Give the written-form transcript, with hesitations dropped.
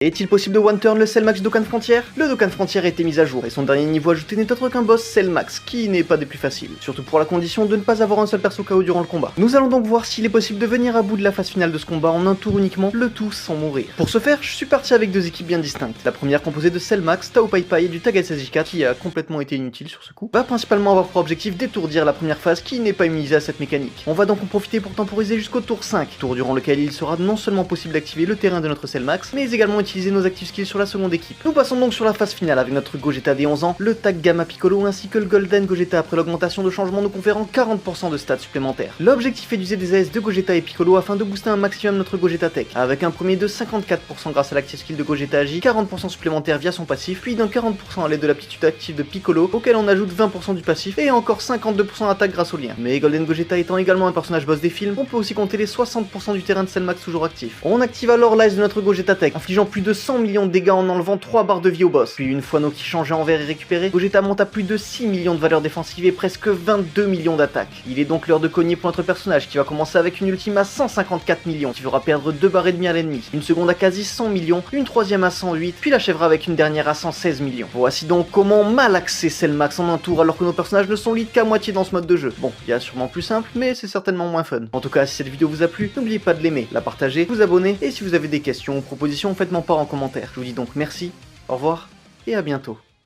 Est-il possible de one-turn le Cellmax du Dokkan Frontier? Le Dokkan Frontier a été mis à jour et son dernier niveau ajouté n'est autre qu'un boss Cellmax, qui n'est pas des plus faciles, surtout pour la condition de ne pas avoir un seul perso KO durant le combat. Nous allons donc voir s'il est possible de venir à bout de la phase finale de ce combat en un tour uniquement, le tout sans mourir. Pour ce faire, je suis parti avec deux équipes bien distinctes. La première composée de Cellmax, Tao Pai Pai et du Tagai SJ4 qui a complètement été inutile sur ce coup, va principalement avoir pour objectif d'étourdir la première phase qui n'est pas immunisée à cette mécanique. On va donc en profiter pour temporiser jusqu'au tour 5, tour durant lequel il sera non seulement possible d'activer le terrain de notre Cellmax, mais également utiliser nos active skills sur la seconde équipe. Nous passons donc sur la phase finale avec notre Gogeta D11 ans, le tag Gamma Piccolo ainsi que le Golden Gogeta après l'augmentation de changement nous conférant 40% de stats supplémentaires. L'objectif est d'user des AS de Gogeta et Piccolo afin de booster un maximum notre Gogeta Tech, avec un premier de 54% grâce à l'active skill de Gogeta Agi, 40% supplémentaire via son passif, puis d'un 40% à l'aide de l'aptitude active de Piccolo, auquel on ajoute 20% du passif et encore 52% d'attaque grâce au lien. Mais Golden Gogeta étant également un personnage boss des films, on peut aussi compter les 60% du terrain de Cellmax toujours actif. On active alors l'AS de notre Gogeta Tech, infligeant plus de 100 millions de dégâts en enlevant 3 barres de vie au boss. Puis une fois nos ki changés en vert et récupérés, Gogeta monte à plus de 6 millions de valeur défensive et presque 22 millions d'attaque. Il est donc l'heure de cogner pour notre personnage qui va commencer avec une ultime à 154 millions qui fera perdre 2 barres et demi à l'ennemi, une seconde à quasi 100 millions, une troisième à 108, puis l'achèvera avec une dernière à 116 millions. Voici donc comment malaxer Cellmax en un tour alors que nos personnages ne sont lead qu'à moitié dans ce mode de jeu. Bon, il y a sûrement plus simple, mais c'est certainement moins fun. En tout cas, si cette vidéo vous a plu, n'oubliez pas de l'aimer, la partager, vous abonner, et si vous avez des questions ou propositions, faites-moi part en commentaire. Je vous dis donc merci, au revoir, et à bientôt.